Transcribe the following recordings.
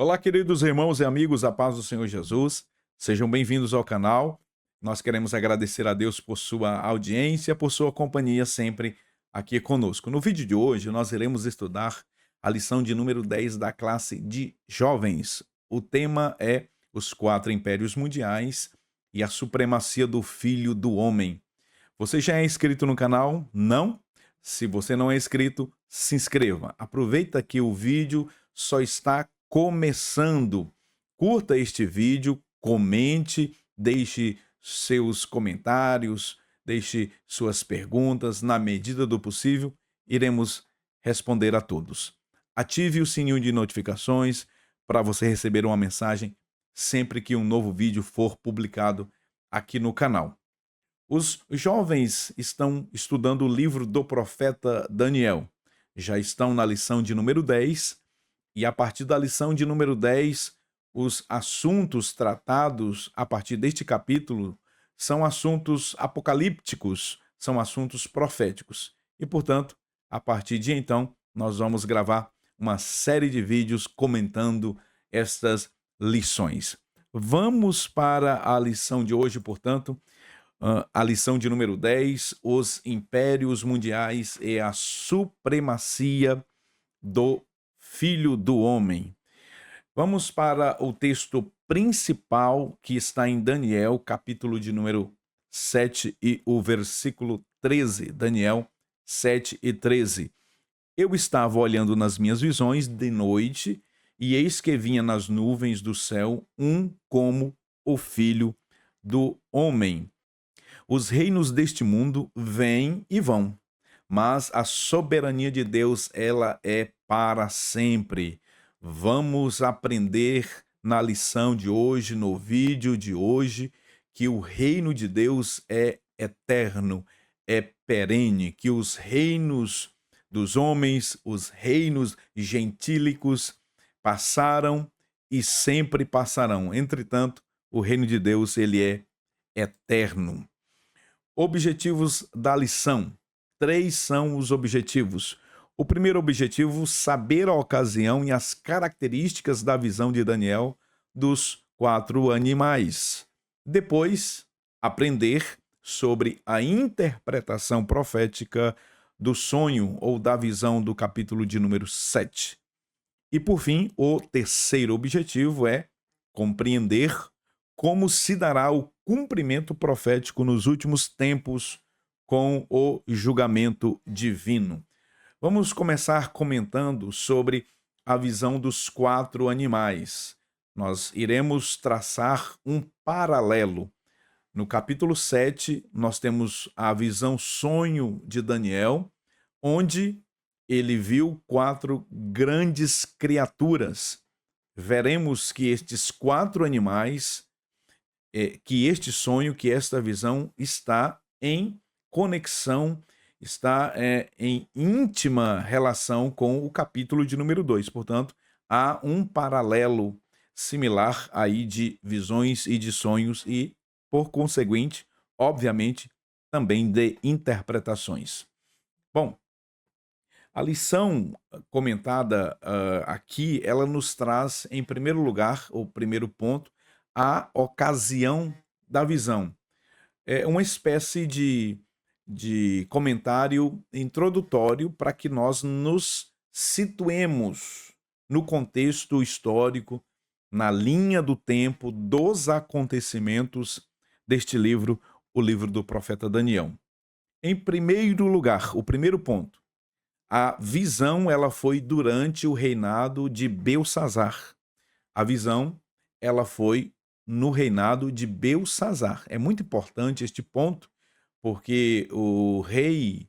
Olá, queridos irmãos e amigos, a paz do Senhor Jesus. Sejam bem-vindos ao canal. Nós queremos agradecer a Deus por sua audiência, por sua companhia sempre aqui conosco. No vídeo de hoje, nós iremos estudar a lição de número 10 da classe de jovens. O tema é os quatro impérios mundiais e a supremacia do Filho do Homem. Você já é inscrito no canal? Não? Se você não é inscrito, se inscreva. Aproveita que o vídeo só está começando. Curta este vídeo, comente, deixe seus comentários, deixe suas perguntas. Na medida do possível, iremos responder a todos. Ative o sininho de notificações para você receber uma mensagem sempre que um novo vídeo for publicado aqui no canal. Os jovens estão estudando o livro do profeta Daniel. Já estão na lição de número 10, e a partir da lição de número 10, os assuntos tratados a partir deste capítulo são assuntos apocalípticos, são assuntos proféticos. E, portanto, a partir de então, nós vamos gravar uma série de vídeos comentando estas lições. Vamos para a lição de hoje, portanto, a lição de número 10, os impérios mundiais e a supremacia do Filho do Homem. Vamos para o texto principal que está em Daniel, capítulo de número 7 e o versículo 13. Daniel 7 e 13. Eu estava olhando nas minhas visões de noite, e eis que vinha nas nuvens do céu um como o Filho do Homem. Os reinos deste mundo vêm e vão, mas a soberania de Deus, ela é para sempre. Vamos aprender na lição de hoje, no vídeo de hoje, que o reino de Deus é eterno, é perene, que os reinos dos homens, os reinos gentílicos passaram e sempre passarão. Entretanto, o reino de Deus, ele é eterno. Objetivos da lição. 3 são os objetivos. O primeiro objetivo, saber a ocasião e as características da visão de Daniel dos 4 animais. Depois, aprender sobre a interpretação profética do sonho ou da visão do capítulo de número 7. E, por fim, o terceiro objetivo é compreender como se dará o cumprimento profético nos últimos tempos com o julgamento divino. Vamos começar comentando sobre a visão dos 4 animais. Nós iremos traçar um paralelo. No capítulo 7, nós temos a visão sonho de Daniel, onde ele viu 4 grandes criaturas. Veremos que estes 4 animais, que este sonho, que esta visão está em conexão, está em íntima relação com o capítulo de número 2. Portanto, há um paralelo similar aí de visões e de sonhos e, por conseguinte, obviamente, também de interpretações. Bom, a lição comentada aqui, ela nos traz, em primeiro lugar, o primeiro ponto, a ocasião da visão. É uma espécie de comentário introdutório para que nós nos situemos no contexto histórico, na linha do tempo dos acontecimentos deste livro, o livro do profeta Daniel. Em primeiro lugar, o primeiro ponto, a visão, ela foi durante o reinado de Belsazar. A visão, ela foi no reinado de Belsazar. É muito importante este ponto, porque o rei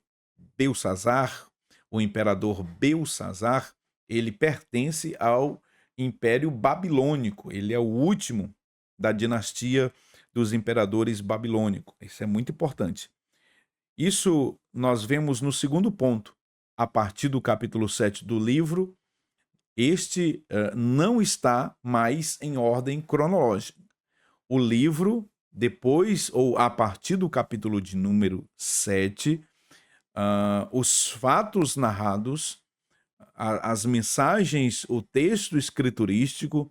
Belsazar, o imperador Belsazar, ele pertence ao Império Babilônico. Ele é o último da dinastia dos imperadores babilônicos. Isso é muito importante. Isso nós vemos no segundo ponto, a partir do capítulo 7 do livro. Este não está mais em ordem cronológica. O livro, depois ou a partir do capítulo de número 7, os fatos narrados as mensagens, o texto escriturístico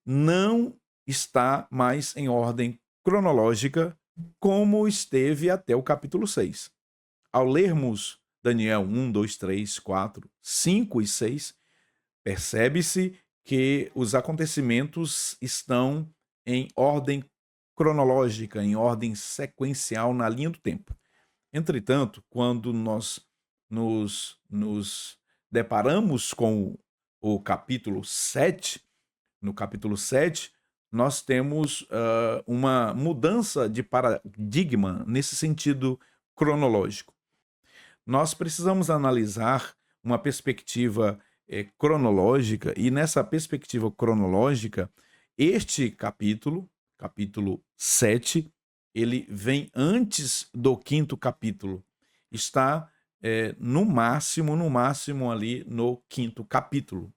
não está mais em ordem cronológica como esteve até o capítulo 6. Ao lermos Daniel 1, 2, 3, 4, 5 e 6, percebe-se que os acontecimentos estão em ordem cronológica, em ordem sequencial na linha do tempo. Entretanto, quando nós nos deparamos com o capítulo 7, no capítulo 7, nós temos uma mudança de paradigma nesse sentido cronológico. Nós precisamos analisar uma perspectiva cronológica, e nessa perspectiva cronológica, este capítulo, capítulo 7, ele vem antes do quinto capítulo. Está no máximo ali no quinto capítulo,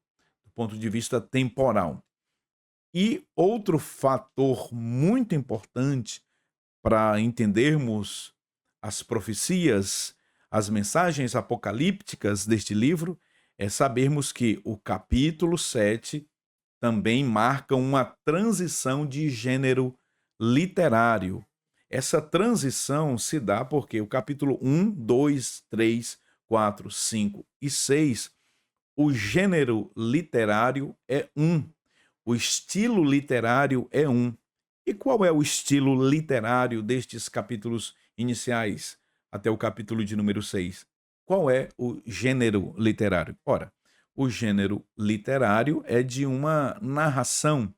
do ponto de vista temporal. E outro fator muito importante para entendermos as profecias, as mensagens apocalípticas deste livro, é sabermos que o capítulo 7 também marca uma transição de gênero literário. Essa transição se dá porque o capítulo 1, 2, 3, 4, 5 e 6, o gênero literário é um, o estilo literário é um. E qual é o estilo literário destes capítulos iniciais até o capítulo de número 6? Qual é o gênero literário? Ora, o gênero literário é de uma narração,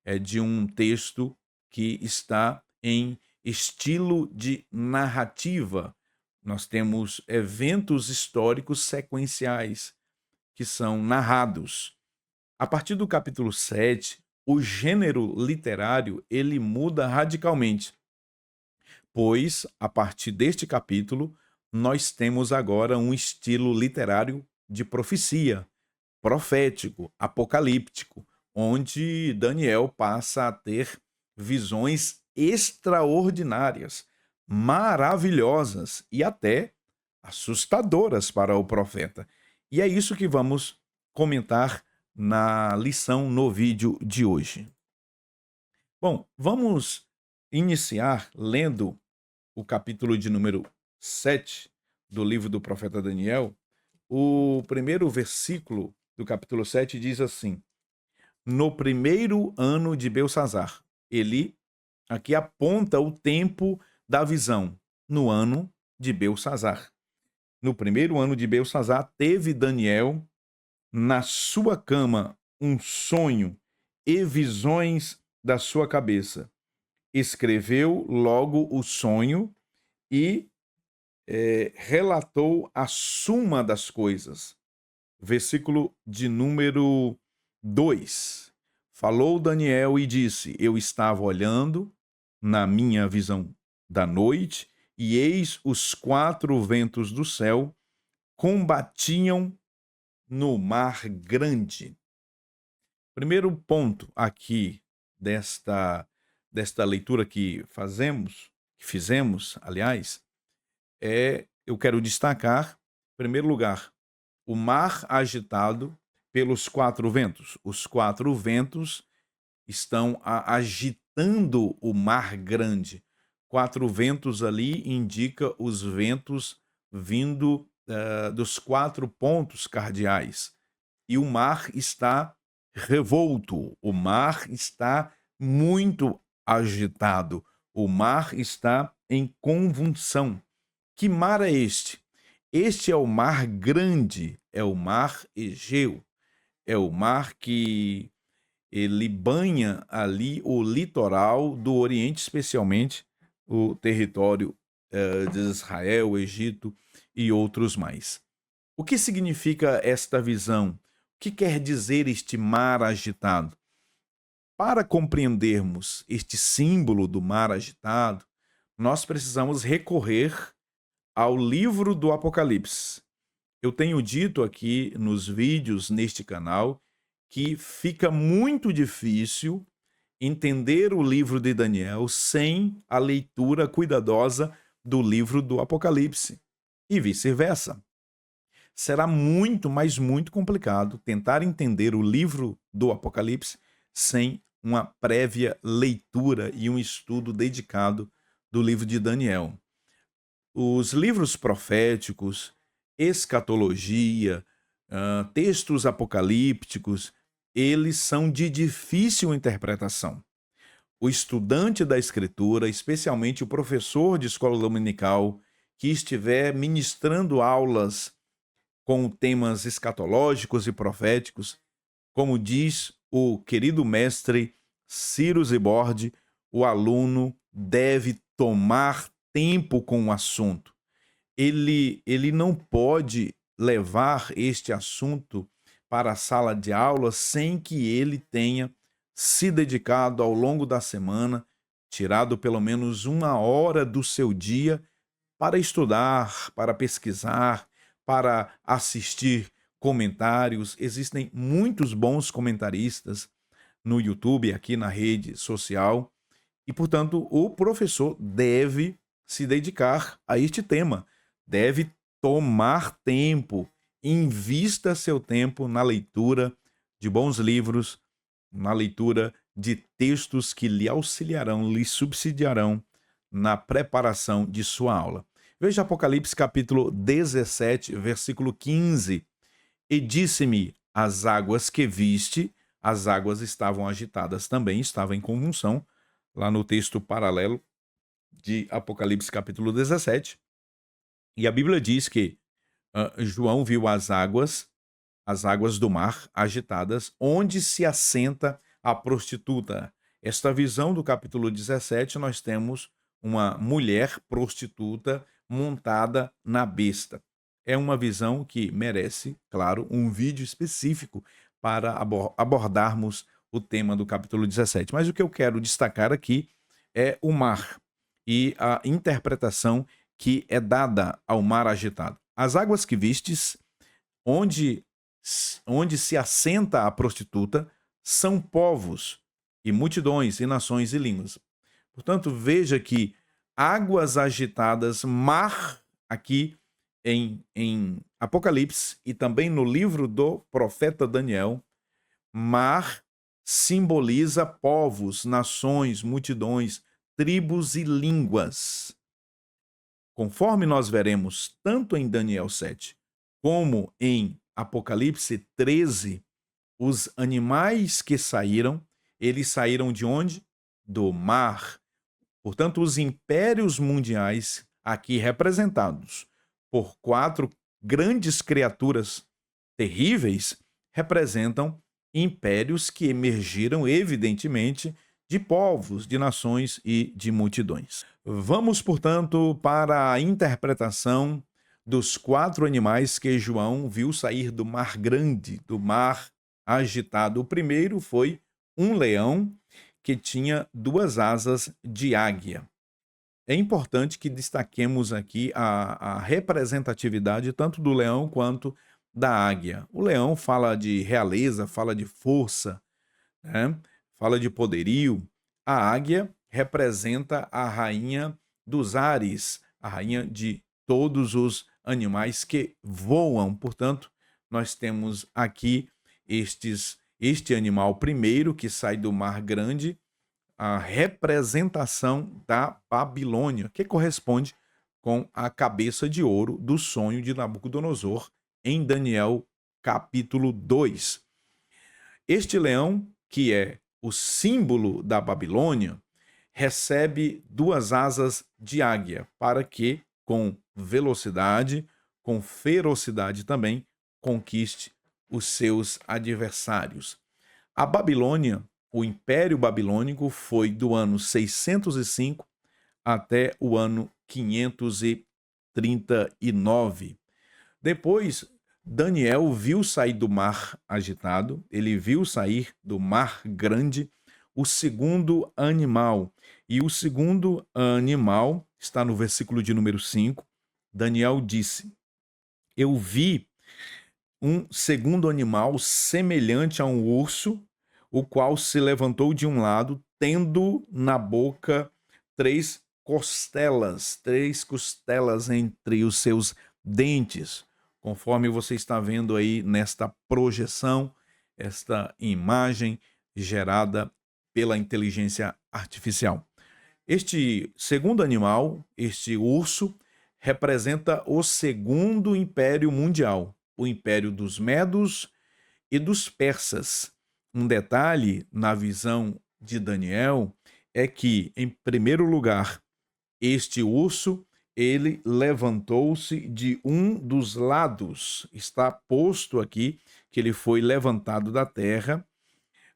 é de um texto que está em estilo de narrativa. Nós temos eventos históricos sequenciais que são narrados. A partir do capítulo 7, o gênero literário ele muda radicalmente, pois a partir deste capítulo nós temos agora um estilo literário de profecia, profético, apocalíptico, onde Daniel passa a ter visões extraordinárias, maravilhosas e até assustadoras para o profeta. E é isso que vamos comentar na lição no vídeo de hoje. Bom, vamos iniciar lendo o capítulo de número 7 do livro do profeta Daniel. O primeiro versículo do capítulo 7 diz assim: no primeiro ano de Belsazar. Ele aqui aponta o tempo da visão, no ano de Belsazar. No primeiro ano de Belsazar, teve Daniel na sua cama um sonho e visões da sua cabeça. Escreveu logo o sonho e relatou a suma das coisas. Versículo de número 2. Falou Daniel e disse: eu estava olhando na minha visão da noite, e eis os 4 ventos do céu combatiam no mar grande. Primeiro ponto aqui desta leitura que fizemos, aliás, eu quero destacar, em primeiro lugar, o mar agitado pelos 4 ventos. Os 4 ventos estão agitando o mar grande. 4 ventos ali indica os ventos vindo dos 4 pontos cardeais. E o mar está revolto, o mar está muito agitado, o mar está em convulsão. Que mar é este? Este é o mar grande, é o mar Egeu, é o mar que ele banha ali o litoral do Oriente, especialmente o território de Israel, o Egito e outros mais. O que significa esta visão? O que quer dizer este mar agitado? Para compreendermos este símbolo do mar agitado, nós precisamos recorrer ao livro do Apocalipse. Eu tenho dito aqui nos vídeos neste canal que fica muito difícil entender o livro de Daniel sem a leitura cuidadosa do livro do Apocalipse, e vice-versa. será muito, mas muito complicado tentar entender o livro do Apocalipse sem uma prévia leitura e um estudo dedicado do livro de Daniel. Os livros proféticos, escatologia, textos apocalípticos, eles são de difícil interpretação. O estudante da escritura, especialmente o professor de escola dominical, que estiver ministrando aulas com temas escatológicos e proféticos, como diz o querido mestre Ciro Zibord, o aluno deve tomar tempo com o assunto. Ele não pode levar este assunto para a sala de aula sem que ele tenha se dedicado ao longo da semana, tirado pelo menos 1 hora do seu dia para estudar, para pesquisar, para assistir comentários. Existem muitos bons comentaristas no YouTube, aqui na rede social, e, portanto, o professor deve se dedicar a este tema, deve tomar tempo, invista seu tempo na leitura de bons livros, na leitura de textos que lhe auxiliarão, lhe subsidiarão na preparação de sua aula. Veja Apocalipse capítulo 17, versículo 15. E disse-me, as águas que viste, as águas estavam agitadas também, estavam em convulsão, lá no texto paralelo de Apocalipse capítulo 17. E a Bíblia diz que João viu as águas do mar agitadas, onde se assenta a prostituta. Esta visão do capítulo 17, nós temos uma mulher prostituta montada na besta. É uma visão que merece, claro, um vídeo específico para abordarmos o tema do capítulo 17. Mas o que eu quero destacar aqui é o mar e a interpretação que é dada ao mar agitado. As águas que vistes, onde se assenta a prostituta, são povos e multidões e nações e línguas. Portanto, veja que águas agitadas, mar, aqui em Apocalipse e também no livro do profeta Daniel, mar simboliza povos, nações, multidões, tribos e línguas. Conforme nós veremos tanto em Daniel 7 como em Apocalipse 13, os animais que saíram, eles saíram de onde? Do mar. Portanto, os impérios mundiais, aqui representados por 4 grandes criaturas terríveis, representam impérios que emergiram, evidentemente, de povos, de nações e de multidões. Vamos, portanto, para a interpretação dos 4 animais que João viu sair do mar grande, do mar agitado. O primeiro foi um leão que tinha 2 asas de águia. É importante que destaquemos aqui a representatividade tanto do leão quanto da águia. O leão fala de realeza, fala de força, né? Fala de poderio. A águia representa a rainha dos ares, a rainha de todos os animais que voam. Portanto, nós temos aqui este animal primeiro que sai do mar grande, a representação da Babilônia, que corresponde com a cabeça de ouro do sonho de Nabucodonosor em Daniel capítulo 2. Este leão, que é o símbolo da Babilônia, recebe 2 asas de águia para que, com velocidade, com ferocidade também, conquiste os seus adversários. A Babilônia, o Império Babilônico, foi do ano 605 até o ano 539. Depois, Daniel viu sair do mar agitado, ele viu sair do mar grande o segundo animal. E o segundo animal está no versículo de número 5. Daniel disse: eu vi um segundo animal semelhante a um urso, o qual se levantou de um lado, tendo na boca 3 costelas entre os seus dentes, conforme você está vendo aí nesta projeção, esta imagem gerada pela inteligência artificial. Este segundo animal, este urso, representa o segundo império mundial, o império dos Medos e dos persas. Um detalhe na visão de Daniel é que, em primeiro lugar, este urso, ele levantou-se de um dos lados. Está posto aqui que ele foi levantado da terra.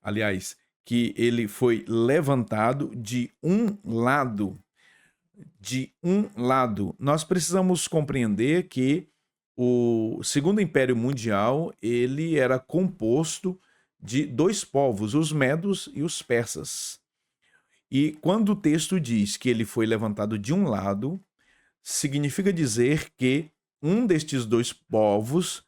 Aliás, que ele foi levantado de um lado. De um lado. Nós precisamos compreender que o Segundo Império Mundial, ele era composto de dois povos, os medos e os persas. E quando o texto diz que ele foi levantado de um lado, significa dizer que um destes dois povos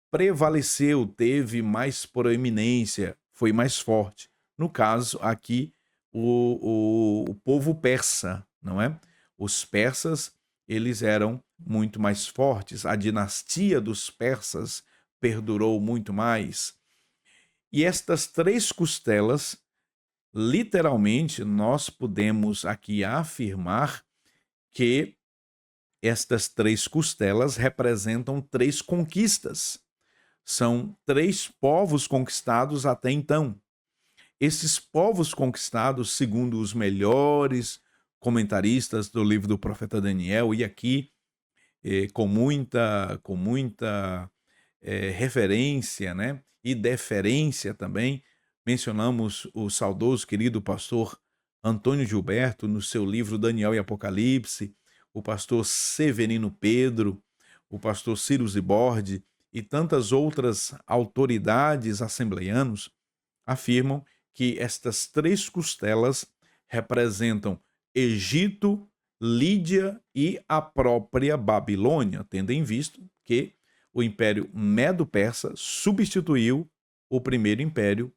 prevaleceu, teve mais proeminência, foi mais forte. No caso, aqui, o povo persa, não é? Os persas, eles eram muito mais fortes, a dinastia dos persas perdurou muito mais. E estas três costelas, literalmente, nós podemos aqui afirmar que estas três costelas representam três conquistas. São três povos conquistados até então. Esses povos conquistados, segundo os melhores comentaristas do livro do profeta Daniel, e aqui com muita referência, né, e deferência também, mencionamos o saudoso querido pastor Antônio Gilberto no seu livro Daniel e Apocalipse, o pastor Severino Pedro, o pastor Ciro Zibordi e tantas outras autoridades assembleianos afirmam que estas três costelas representam Egito, Lídia e a própria Babilônia, tendo em vista que o Império Medo-Persa substituiu o primeiro império,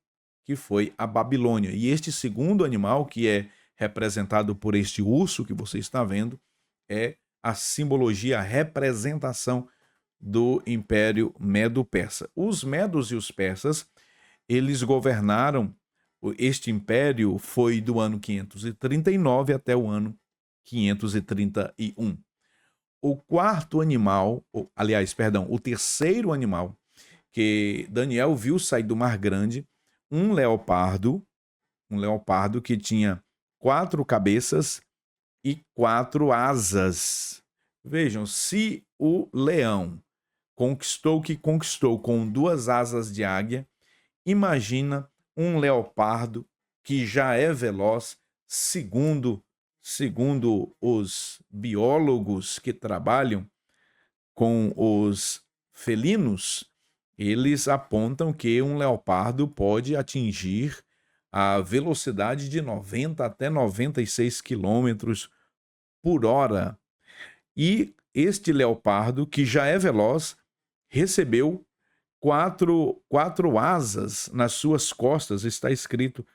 que foi a Babilônia. E este segundo animal, que é representado por este urso que você está vendo, é a simbologia, a representação do Império Medo-Persa. Os medos e os persas, eles governaram, este império foi do ano 539 até o ano 531. O quarto animal, aliás, perdão, o terceiro animal que Daniel viu sair do Mar Grande, um leopardo que tinha 4 cabeças e 4 asas. Vejam, se o leão conquistou o que conquistou com 2 asas de águia, imagina um leopardo que já é veloz, segundo os biólogos que trabalham com os felinos, eles apontam que um leopardo pode atingir a velocidade de 90 até 96 quilômetros por hora. E este leopardo, que já é veloz, recebeu quatro asas nas suas costas, está escrito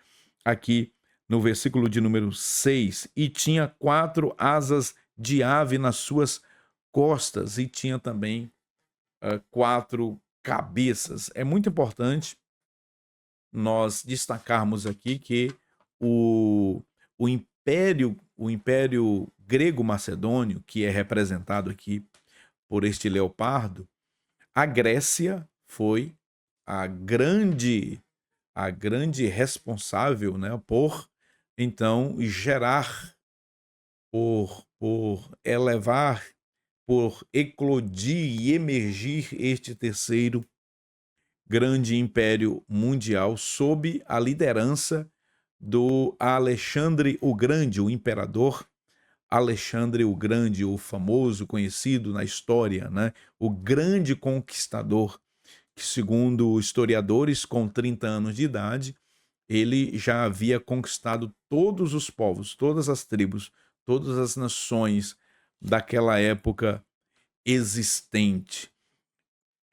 aqui no versículo de número 6, e tinha 4 asas de ave nas suas costas, e tinha também 4 cabeças. É muito importante nós destacarmos aqui que o império grego-macedônio, que é representado aqui por este leopardo, a Grécia foi a grande responsável, né, por então gerar, por elevar, por eclodir e emergir este terceiro grande império mundial sob a liderança do Alexandre o Grande, o imperador Alexandre o Grande, o famoso, conhecido na história, né, o grande conquistador, que segundo historiadores, com 30 anos de idade, ele já havia conquistado todos os povos, todas as tribos, todas as nações daquela época existente.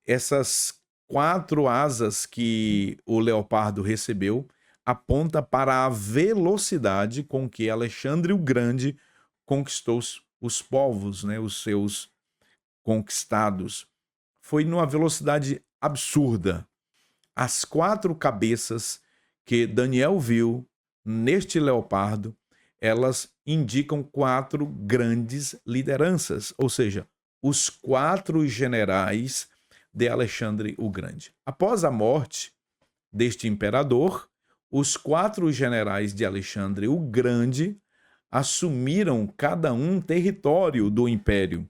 Essas 4 asas que o leopardo recebeu aponta para a velocidade com que Alexandre o Grande conquistou os povos, né, os seus conquistados. foi numa velocidade absurda. As 4 cabeças que Daniel viu neste leopardo, elas indicam 4 grandes lideranças, ou seja, os 4 generais de Alexandre o Grande. Após a morte deste imperador, os 4 generais de Alexandre o Grande assumiram cada um território do império.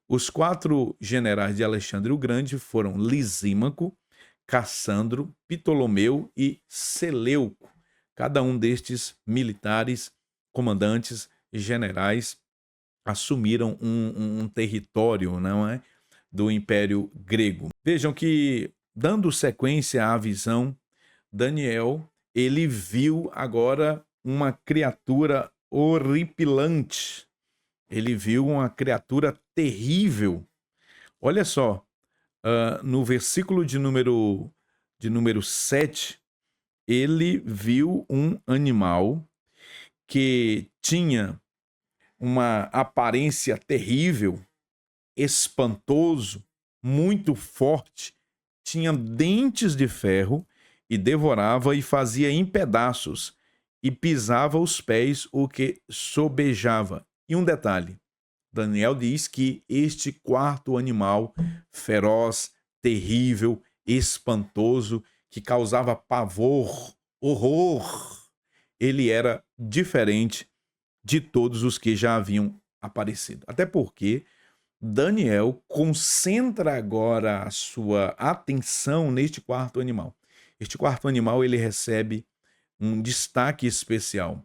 Os 4 generais de Alexandre o Grande foram Lisímaco, Cassandro, Ptolomeu e Seleuco. Cada um destes militares, comandantes, generais, assumiram um território, não é, do Império Grego. Vejam que, dando sequência à visão, Daniel, ele viu agora uma criatura horripilante. Ele viu uma criatura terrível. Olha só, no versículo de número 7, ele viu um animal que tinha uma aparência terrível, espantoso, muito forte, tinha dentes de ferro e devorava e fazia em pedaços e pisava os pés o que sobejava. E um detalhe, Daniel diz que este 4º animal feroz, terrível, espantoso, que causava pavor, horror, ele era diferente de todos os que já haviam aparecido. Até porque Daniel concentra agora a sua atenção neste 4º animal. Este 4º animal, ele recebe um destaque especial.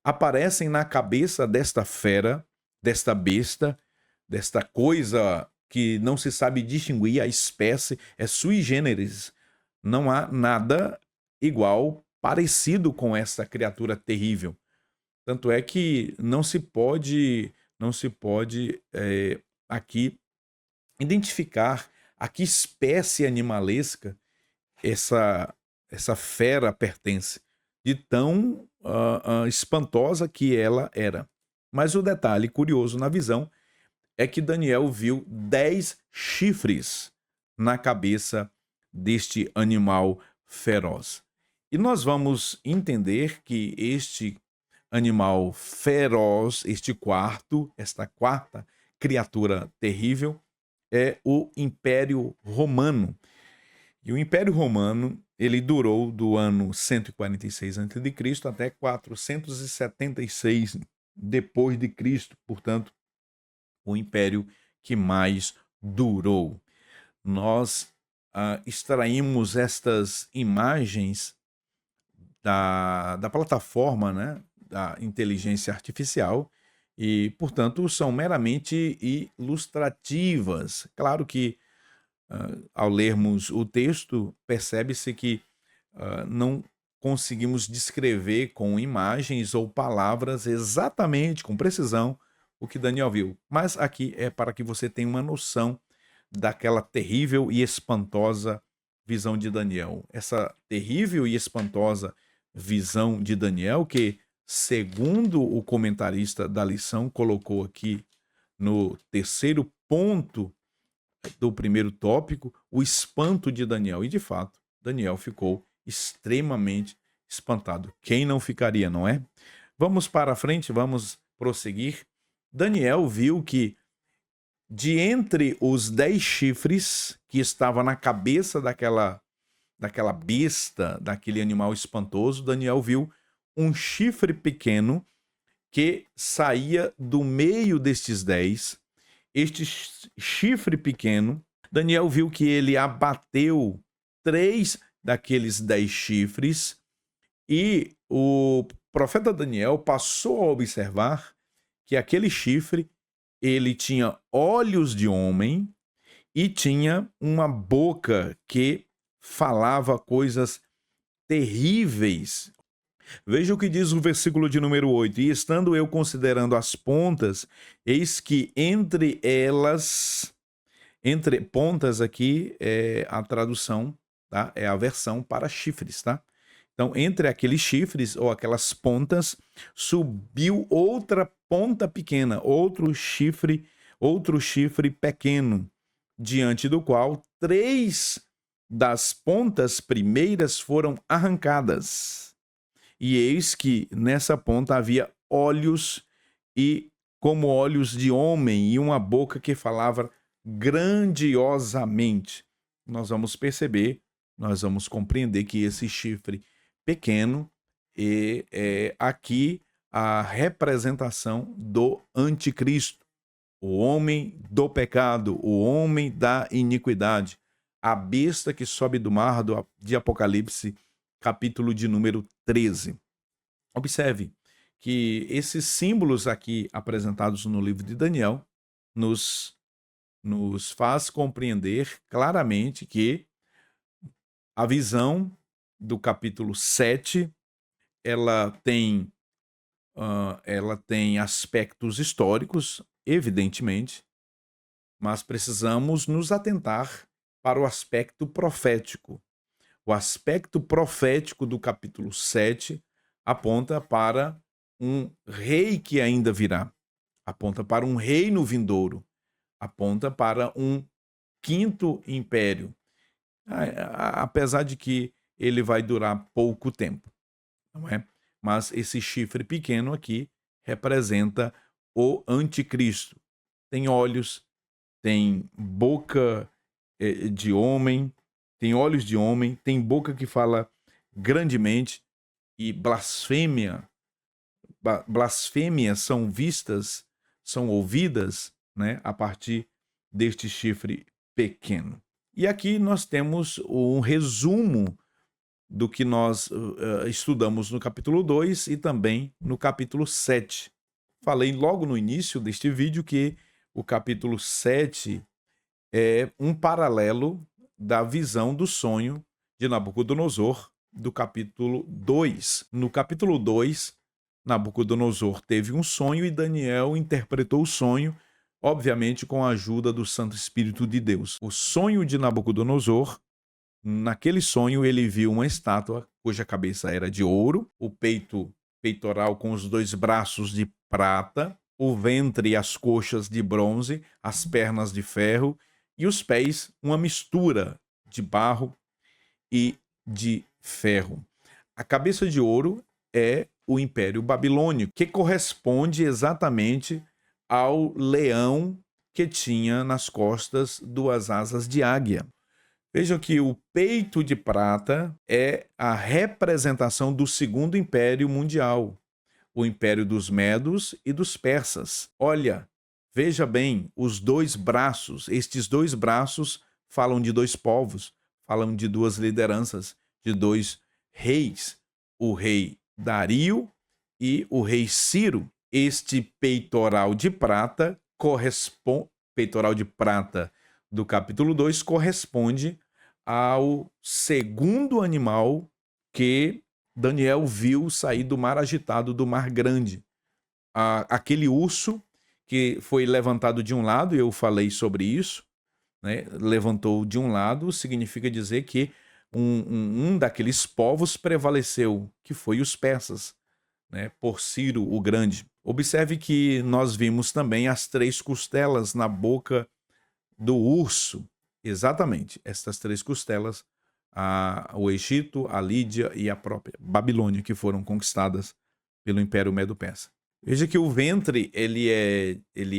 Aparecem na cabeça desta fera, desta besta, desta coisa que não se sabe distinguir, a espécie é sui generis. Não há nada igual, parecido com essa criatura terrível. Tanto é que não se pode aqui identificar a que espécie animalesca essa fera pertence, de tão espantosa que ela era. Mas o detalhe curioso na visão é que Daniel viu 10 chifres na cabeça deste animal feroz. E nós vamos entender que este animal feroz, esta 4ª criatura terrível, é o Império Romano. E o Império Romano, ele durou do ano 146 a.C. até 476 depois de Cristo, portanto, o império que mais durou. Nós extraímos estas imagens da plataforma, né, da inteligência artificial e, portanto, são meramente ilustrativas. Claro que, ao lermos o texto, percebe-se que não conseguimos descrever com imagens ou palavras exatamente, com precisão, o que Daniel viu. Mas aqui é para que você tenha uma noção daquela terrível e espantosa visão de Daniel. Essa terrível e espantosa visão de Daniel que, segundo o comentarista da lição, colocou aqui no 3º ponto do 1º tópico, o espanto de Daniel. E, de fato, Daniel ficou extremamente espantado. Quem não ficaria, não é? Vamos para frente, vamos prosseguir. Daniel viu que, de entre os 10 chifres que estava na cabeça daquela besta, daquele animal espantoso, Daniel viu um chifre pequeno que saía do meio destes 10. Este chifre pequeno, Daniel viu que ele abateu 3 daqueles 10 chifres e o profeta Daniel passou a observar que aquele chifre, ele tinha olhos de homem e tinha uma boca que falava coisas terríveis. Veja o que diz o versículo de número 8. E estando eu considerando as pontas, eis que entre elas, entre pontas aqui é a tradução, tá? É a versão para chifres, tá? Então, entre aqueles chifres ou aquelas pontas, subiu outra ponta pequena, outro chifre pequeno. diante do qual 3 das pontas primeiras foram arrancadas. E eis que nessa ponta havia olhos, e como olhos de homem, e uma boca que falava grandiosamente. Nós vamos perceber, nós vamos compreender que esse chifre pequeno é aqui a representação do anticristo, o homem do pecado, o homem da iniquidade, a besta que sobe do mar de Apocalipse, capítulo de número 13. Observe que esses símbolos aqui apresentados no livro de Daniel nos faz compreender claramente que a visão do capítulo 7 ela tem aspectos históricos, evidentemente, mas precisamos nos atentar para o aspecto profético. O aspecto profético do capítulo 7 aponta para um rei que ainda virá, aponta para um reino vindouro, aponta para um quinto império, apesar de que ele vai durar pouco tempo, não é? Mas esse chifre pequeno aqui representa o anticristo. Tem olhos, tem boca de homem, tem olhos de homem, tem boca que fala grandemente, e blasfêmias são vistas, são ouvidas, né, a partir deste chifre pequeno. E aqui nós temos um resumo do que nós estudamos no capítulo 2 e também no capítulo 7. Falei logo no início deste vídeo que o capítulo 7 é um paralelo da visão do sonho de Nabucodonosor do capítulo 2. No capítulo 2, Nabucodonosor teve um sonho e Daniel interpretou o sonho, obviamente com a ajuda do Santo Espírito de Deus. O sonho de Nabucodonosor, naquele sonho ele viu uma estátua cuja cabeça era de ouro, o peitoral com os 2 braços de prata, o ventre e as coxas de bronze, as pernas de ferro e os pés uma mistura de barro e de ferro. A cabeça de ouro é o Império Babilônico, que corresponde exatamente ao leão que tinha nas costas 2 asas de águia. Vejam que o peito de prata é a representação do Segundo Império Mundial, o Império dos Medos e dos Persas. Olha, veja bem, os 2 braços, estes 2 braços falam de 2 povos, falam de 2 lideranças, de 2 reis, o rei Dario e o rei Ciro. Este peitoral de prata peitoral de prata do capítulo 2 corresponde ao segundo animal que Daniel viu sair do mar agitado, do mar grande. Aquele urso que foi levantado de um lado, eu falei sobre isso, né? Levantou de um lado, significa dizer que um daqueles povos prevaleceu, que foi os persas, né? Por Ciro o Grande. Observe que nós vimos também as 3 costelas na boca do urso. Exatamente, estas 3 costelas, o Egito, a Lídia e a própria Babilônia, que foram conquistadas pelo Império Medo-Persa. Veja que o ventre ele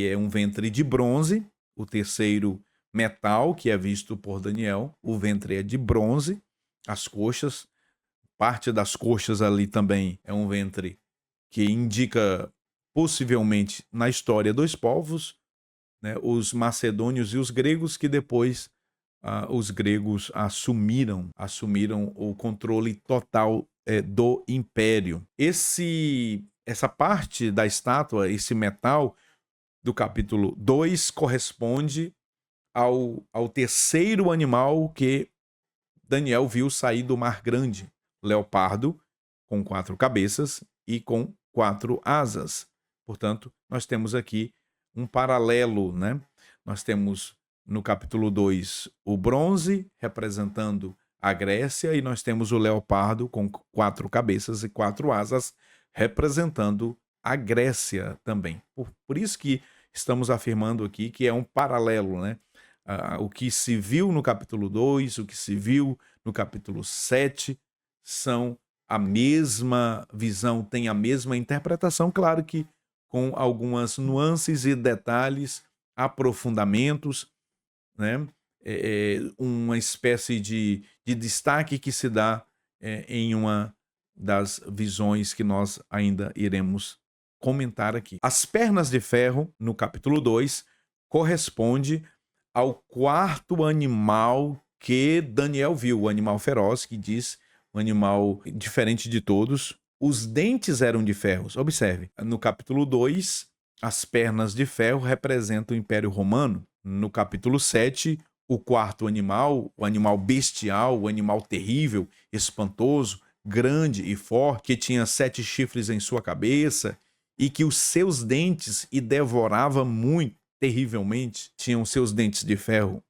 é um ventre de bronze, o terceiro metal que é visto por Daniel, o ventre é de bronze, as coxas, parte das coxas ali também é um ventre que indica possivelmente na história 2 povos, né, os macedônios e os gregos, que depois os gregos assumiram o controle total do império. Essa parte da estátua, esse metal do capítulo 2 corresponde ao terceiro animal que Daniel viu sair do mar grande, leopardo, com 4 cabeças e com 4 asas. Portanto, nós temos aqui um paralelo, né? Nós temos no capítulo 2 o bronze representando a Grécia e nós temos o leopardo com 4 cabeças e 4 asas representando a Grécia também. Por isso que estamos afirmando aqui que é um paralelo, né? O que se viu no capítulo 2, o que se viu no capítulo 7, são a mesma visão, tem a mesma interpretação, claro que com algumas nuances e detalhes, aprofundamentos, né? Uma espécie de destaque que se dá em uma das visões que nós ainda iremos comentar aqui. As pernas de ferro, no capítulo 2, corresponde ao quarto animal que Daniel viu, o animal feroz, que diz um animal diferente de todos. Os dentes eram de ferro. Observe, no capítulo 2, as pernas de ferro representam o Império Romano. No capítulo 7, o quarto animal, o animal bestial, o animal terrível, espantoso, grande e forte, que tinha 7 chifres em sua cabeça e que os seus dentes e devorava muito, terrivelmente, tinham seus dentes de ferro,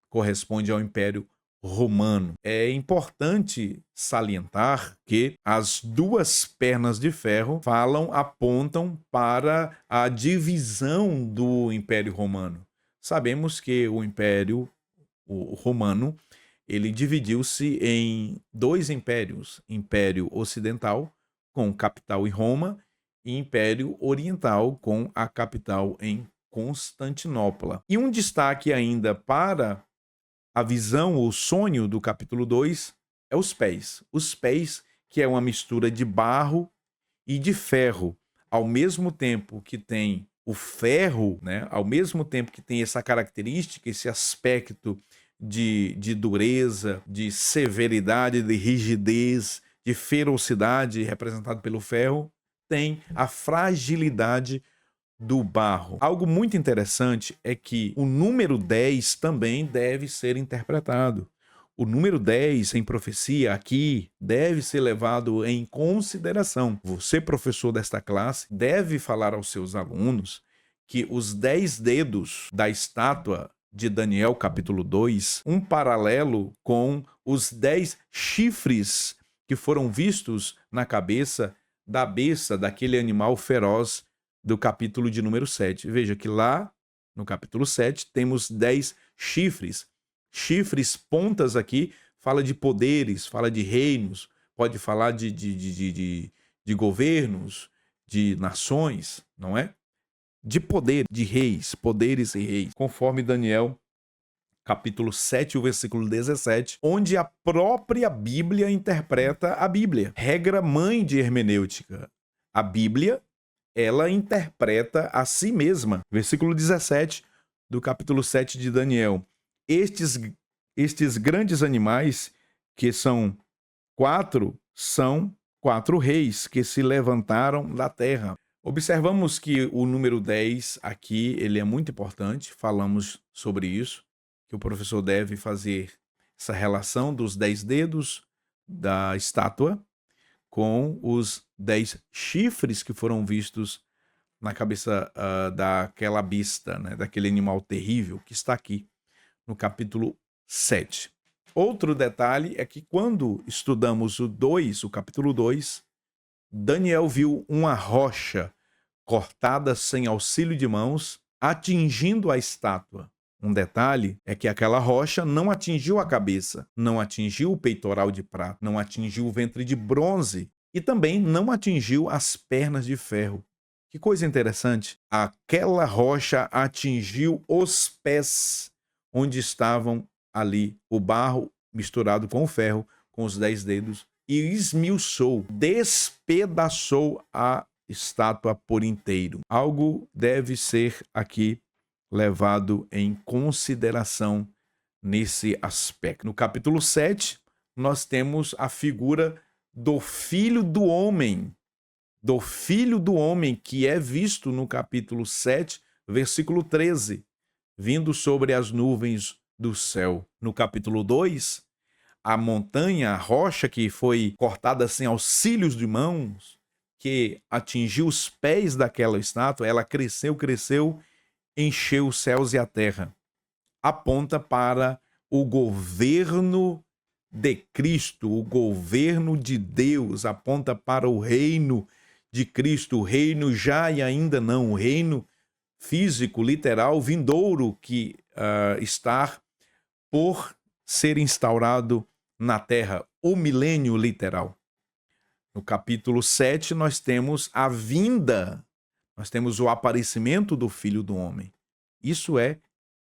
corresponde ao Império Romano. É importante salientar que as duas pernas de ferro apontam para a divisão do Império Romano. Sabemos que o Império Romano, ele dividiu-se em 2 impérios: Império Ocidental, com capital em Roma, e Império Oriental, com a capital em Constantinopla. E um destaque ainda para a visão, o sonho do capítulo 2 é os pés. Os pés, que é uma mistura de barro e de ferro, ao mesmo tempo que tem o ferro, né? Ao mesmo tempo que tem essa característica, esse aspecto de dureza, de severidade, de rigidez, de ferocidade representado pelo ferro, tem a fragilidade do barro. Algo muito interessante é que o número 10 também deve ser interpretado. O número 10 em profecia aqui deve ser levado em consideração. Você, professor desta classe, deve falar aos seus alunos que os 10 dedos da estátua de Daniel, capítulo 2, um paralelo com os 10 chifres que foram vistos na cabeça da besta, daquele animal feroz do capítulo de número 7. Veja que lá no capítulo 7 temos 10 chifres. Chifres, pontas aqui, fala de poderes, fala de reinos, pode falar de governos, de nações, não é? De poder, de reis, poderes e reis, conforme Daniel, capítulo 7, o versículo 17, onde a própria Bíblia interpreta a Bíblia. Regra mãe de hermenêutica. A Bíblia, ela interpreta a si mesma. Versículo 17 do capítulo 7 de Daniel. Estes grandes animais, que são 4, são 4 reis que se levantaram da terra. Observamos que o número 10 aqui, ele é muito importante, falamos sobre isso, que o professor deve fazer essa relação dos 10 dedos da estátua com os 10 chifres que foram vistos na cabeça daquela besta, né, daquele animal terrível que está aqui no capítulo 7. Outro detalhe é que quando estudamos o capítulo 2, Daniel viu uma rocha cortada sem auxílio de mãos, atingindo a estátua. Um detalhe é que aquela rocha não atingiu a cabeça, não atingiu o peitoral de prata, não atingiu o ventre de bronze e também não atingiu as pernas de ferro. Que coisa interessante, aquela rocha atingiu os pés, onde estavam ali o barro misturado com o ferro, com os 10 dedos, e esmiuçou, despedaçou a estátua por inteiro. Algo deve ser aqui levado em consideração nesse aspecto. No capítulo 7, nós temos a figura do Filho do Homem, que é visto no capítulo 7, versículo 13, vindo sobre as nuvens do céu. No capítulo 2, a montanha, a rocha que foi cortada sem auxílios de mãos, que atingiu os pés daquela estátua, ela cresceu, encheu os céus e a terra. Aponta para o governo de Cristo, o governo de Deus, aponta para o reino de Cristo, o reino já e ainda não, o reino físico, literal, vindouro, que estar por ser instaurado na terra, o milênio literal. No capítulo 7, nós temos a vinda, nós temos o aparecimento do Filho do Homem. Isso é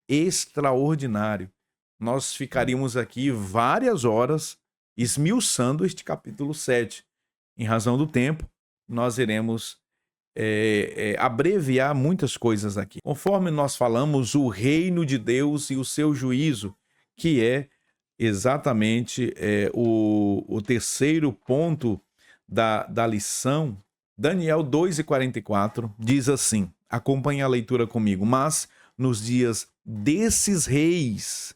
extraordinário. Nós ficaríamos aqui várias horas esmiuçando este capítulo 7. Em razão do tempo, nós iremos abreviar muitas coisas aqui. Conforme nós falamos, o reino de Deus e o seu juízo, que é exatamente o terceiro ponto da lição. Daniel 2:44 diz assim, acompanhe a leitura comigo: mas nos dias desses reis,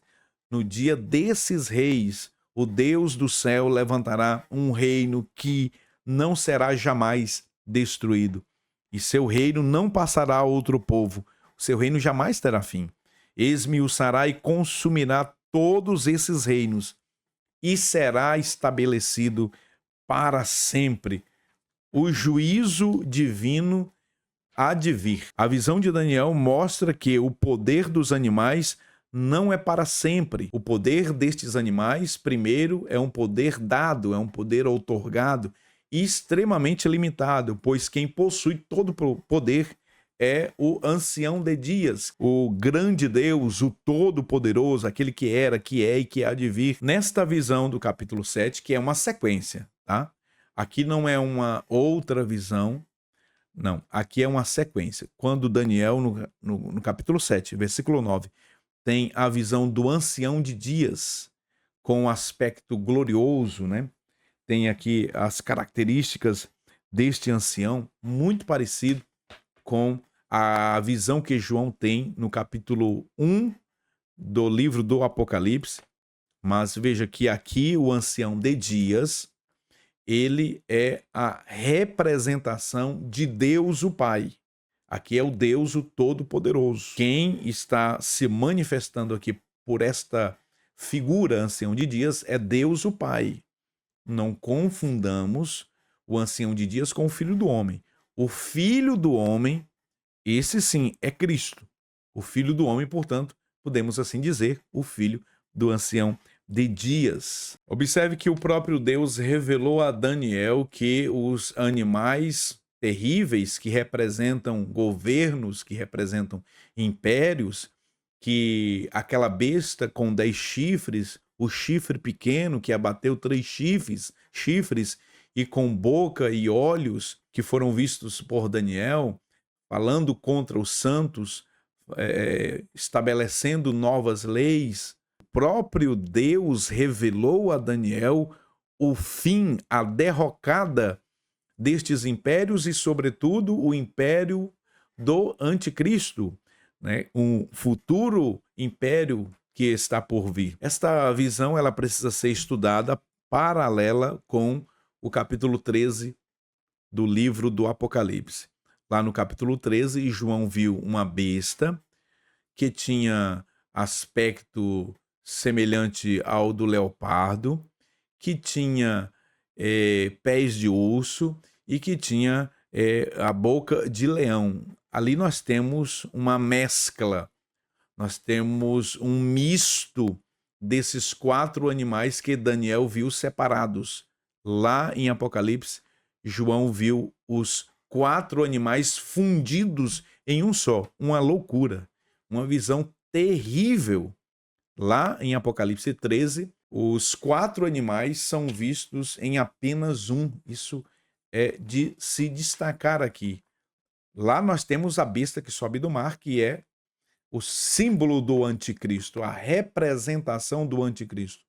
no dia desses reis, o Deus do céu levantará um reino que não será jamais destruído, e seu reino não passará a outro povo, o seu reino jamais terá fim. Esmiuçará e consumirá todos esses reinos, e será estabelecido para sempre o juízo divino há de vir. A visão de Daniel mostra que o poder dos animais não é para sempre. O poder destes animais, primeiro, é um poder dado, é um poder outorgado e extremamente limitado, pois quem possui todo o poder é o ancião de dias, o grande Deus, o todo-poderoso, aquele que era, que é e que há de vir. Nesta visão do capítulo 7, que é uma sequência, tá? Aqui não é uma outra visão, não, aqui é uma sequência. Quando Daniel, no capítulo 7, versículo 9, tem a visão do ancião de dias, com um aspecto glorioso, né? Tem aqui as características deste ancião, muito parecido com a visão que João tem no capítulo 1 do livro do Apocalipse. Mas veja que aqui o ancião de dias, ele é a representação de Deus o Pai. Aqui é o Deus o Todo-Poderoso. Quem está se manifestando aqui por esta figura, ancião de dias, é Deus o Pai. Não confundamos o ancião de dias com o Filho do Homem. O Filho do Homem, esse sim, é Cristo. O Filho do Homem, portanto, podemos assim dizer, o Filho do ancião de dias. Observe que o próprio Deus revelou a Daniel que os animais terríveis que representam governos, que representam impérios, que aquela besta com 10 chifres, o chifre pequeno que abateu 3 chifres e com boca e olhos que foram vistos por Daniel, falando contra os santos, estabelecendo novas leis. O próprio Deus revelou a Daniel o fim, a derrocada destes impérios e, sobretudo, o império do anticristo, né? Um futuro império que está por vir. Esta visão ela precisa ser estudada paralela com o capítulo 13 do livro do Apocalipse. Lá no capítulo 13, João viu uma besta que tinha aspecto semelhante ao do leopardo, que tinha pés de urso e que tinha a boca de leão. Ali nós temos uma mescla, nós temos um misto desses 4 animais que Daniel viu separados. Lá em Apocalipse, João viu os 4 animais fundidos em um só. Uma loucura, uma visão terrível. Lá em Apocalipse 13, os 4 animais são vistos em apenas um. Isso é de se destacar aqui. Lá nós temos a besta que sobe do mar, que é o símbolo do anticristo, a representação do anticristo.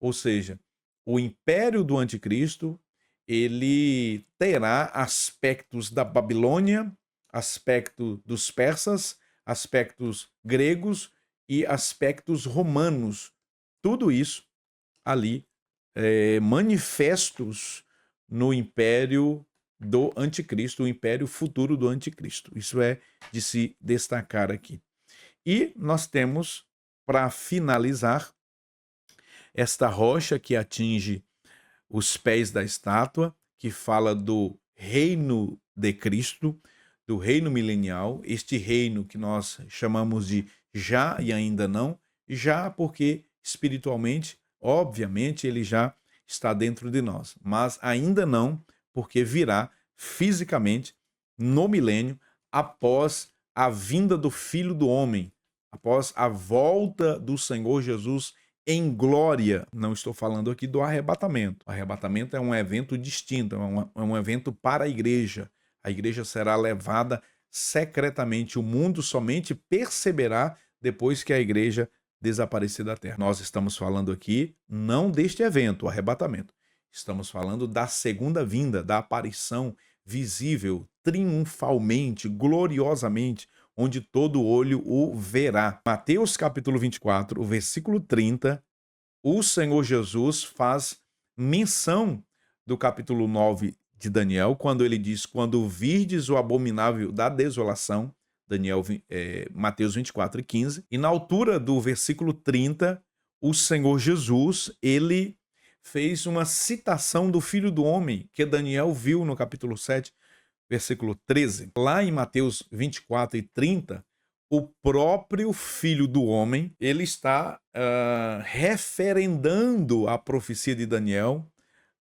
Ou seja, o império do anticristo, ele terá aspectos da Babilônia, aspecto dos persas, aspectos gregos e aspectos romanos. Tudo isso ali manifestos no império do anticristo, o império futuro do anticristo. Isso é de se destacar aqui. E nós temos, para finalizar, esta rocha que atinge os pés da estátua, que fala do reino de Cristo, do reino milenial, este reino que nós chamamos de já e ainda não, já porque espiritualmente, obviamente, ele já está dentro de nós, mas ainda não, porque virá fisicamente no milênio após a vinda do Filho do Homem, após a volta do Senhor Jesus em glória. Não estou falando aqui do arrebatamento. O arrebatamento é um evento distinto, é um evento para a igreja. A igreja será levada secretamente. O mundo somente perceberá depois que a igreja desaparecer da terra. Nós estamos falando aqui não deste evento, o arrebatamento. Estamos falando da segunda vinda, da aparição visível, triunfalmente, gloriosamente, onde todo olho o verá. Mateus capítulo 24, o versículo 30, o Senhor Jesus faz menção do capítulo 9 de Daniel, quando ele diz: quando virdes o abominável da desolação, Mateus 24 e 15, e na altura do versículo 30, o Senhor Jesus, ele fez uma citação do Filho do Homem, que Daniel viu no capítulo 7, versículo 13. Lá em Mateus 24 e 30, o próprio Filho do Homem, ele está referendando a profecia de Daniel,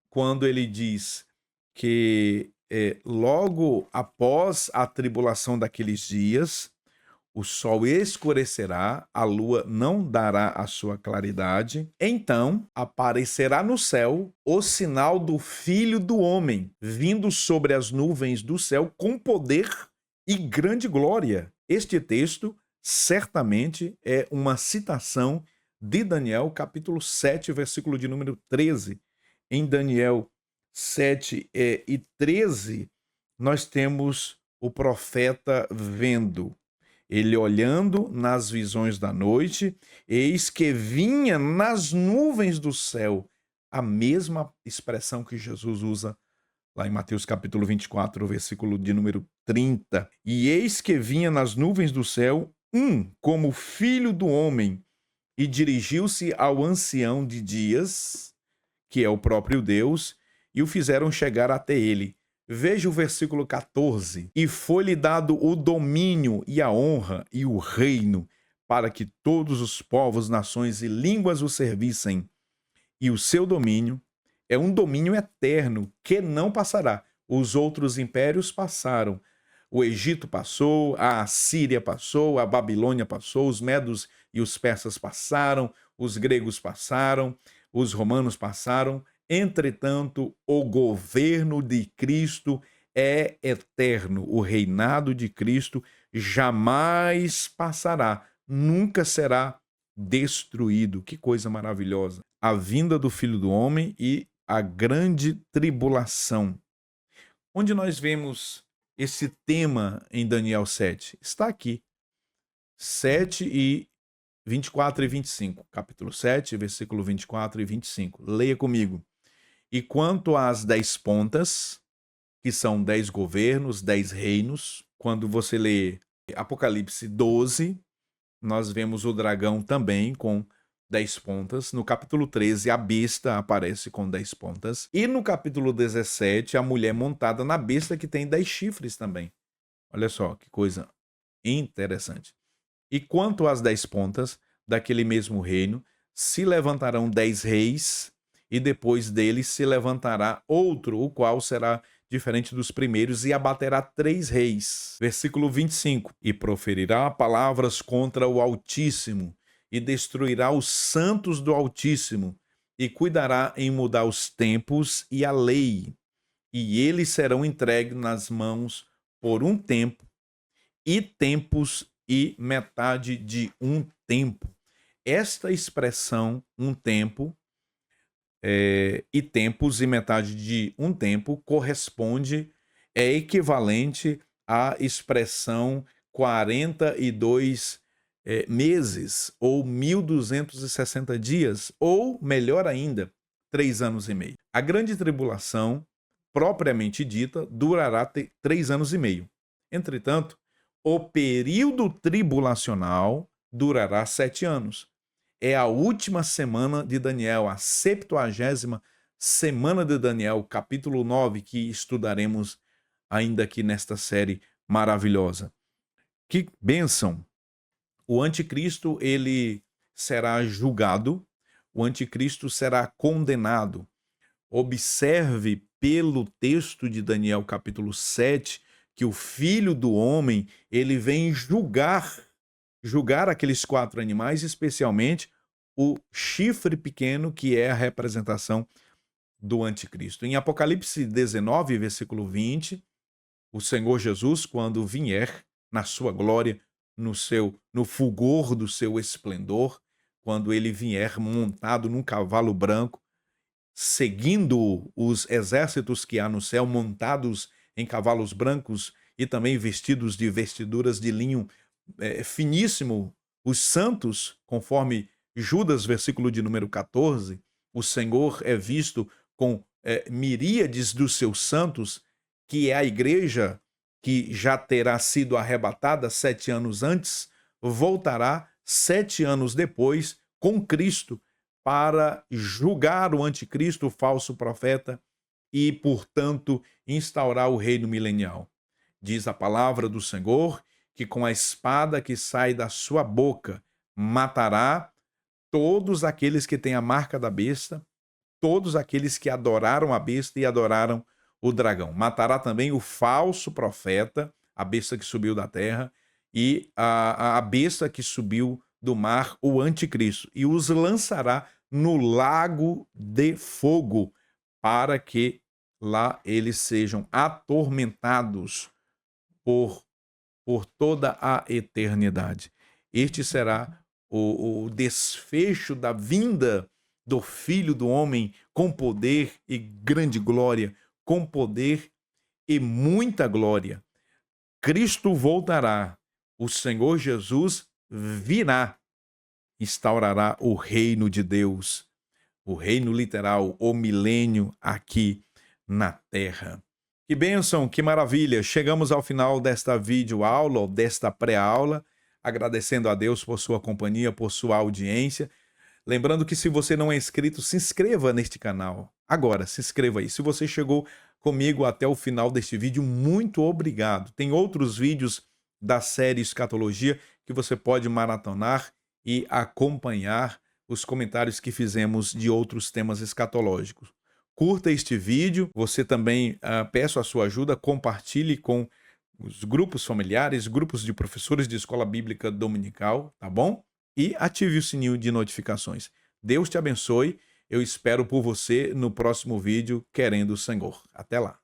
quando ele diz que logo após a tribulação daqueles dias, o sol escurecerá, a lua não dará a sua claridade. Então aparecerá no céu o sinal do Filho do Homem, vindo sobre as nuvens do céu com poder e grande glória. Este texto certamente é uma citação de Daniel, capítulo 7, versículo de número 13. Em Daniel 7 e 13, nós temos o profeta vendo. Ele olhando nas visões da noite, eis que vinha nas nuvens do céu. A mesma expressão que Jesus usa lá em Mateus capítulo 24, versículo de número 30. E eis que vinha nas nuvens do céu como filho do homem, e dirigiu-se ao ancião de dias, que é o próprio Deus, e o fizeram chegar até ele. Veja o versículo 14. E foi-lhe dado o domínio e a honra e o reino, para que todos os povos, nações e línguas o servissem. E o seu domínio é um domínio eterno, que não passará. Os outros impérios passaram. O Egito passou, a Assíria passou, a Babilônia passou, os medos e os persas passaram, os gregos passaram, os romanos passaram. Entretanto, o governo de Cristo é eterno. O reinado de Cristo jamais passará, nunca será destruído. Que coisa maravilhosa! A vinda do Filho do Homem e a grande tribulação. Onde nós vemos esse tema em Daniel 7? Está aqui. 7 e 24 e 25. Capítulo 7, versículo 24 e 25. Leia comigo. E quanto às 10 pontas, que são 10 governos, 10 reinos, quando você lê Apocalipse 12, nós vemos o dragão também com 10 pontas. No capítulo 13, a besta aparece com 10 pontas. E no capítulo 17, a mulher montada na besta que tem 10 chifres também. Olha só que coisa interessante. E quanto às 10 pontas daquele mesmo reino, se levantarão 10 reis, e depois deles se levantará outro, o qual será diferente dos primeiros, e abaterá 3 reis. Versículo 25. E proferirá palavras contra o Altíssimo, e destruirá os santos do Altíssimo, e cuidará em mudar os tempos e a lei. E eles serão entregues nas mãos por um tempo, e tempos e metade de um tempo. Esta expressão, um tempo, e tempos e metade de um tempo, corresponde, é equivalente à expressão 42 meses, ou 1260 dias, ou, melhor ainda, 3 anos e meio. A grande tribulação, propriamente dita, durará 3 anos e meio. Entretanto, o período tribulacional durará 7 anos. É a última semana de Daniel, a 70ª semana de Daniel, capítulo 9, que estudaremos ainda aqui nesta série maravilhosa. Que bênção! O anticristo, ele será julgado, o anticristo será condenado. Observe pelo texto de Daniel capítulo 7, que o Filho do Homem, ele vem julgar aqueles 4 animais, especialmente o chifre pequeno, que é a representação do anticristo. Em Apocalipse 19, versículo 20, o Senhor Jesus, quando vier na sua glória, no fulgor do seu esplendor, quando ele vier montado num cavalo branco, seguindo os exércitos que há no céu, montados em cavalos brancos e também vestidos de vestiduras de linho finíssimo, os santos, conforme Judas, versículo de número 14, o Senhor é visto com miríades dos seus santos, que é a igreja que já terá sido arrebatada 7 anos antes, voltará 7 anos depois com Cristo para julgar o anticristo, o falso profeta, e, portanto, instaurar o reino milenial. Diz a palavra do Senhor que com a espada que sai da sua boca matará todos aqueles que têm a marca da besta, todos aqueles que adoraram a besta e adoraram o dragão. Matará também o falso profeta, a besta que subiu da terra, e a besta que subiu do mar, o anticristo, e os lançará no lago de fogo, para que lá eles sejam atormentados por toda a eternidade. Este será o desfecho da vinda do Filho do Homem com poder e grande glória, com poder e muita glória. Cristo voltará, o Senhor Jesus virá, instaurará o reino de Deus, o reino literal, o milênio aqui na terra. Que bênção, que maravilha! Chegamos ao final desta videoaula, ou desta pré-aula, agradecendo a Deus por sua companhia, por sua audiência. Lembrando que se você não é inscrito, se inscreva neste canal. Agora, se inscreva aí. Se você chegou comigo até o final deste vídeo, muito obrigado. Tem outros vídeos da série Escatologia que você pode maratonar e acompanhar os comentários que fizemos de outros temas escatológicos. Curta este vídeo, você também peço a sua ajuda, compartilhe com os grupos familiares, grupos de professores de escola bíblica dominical, tá bom? E ative o sininho de notificações. Deus te abençoe, eu espero por você no próximo vídeo, querendo o Senhor. Até lá!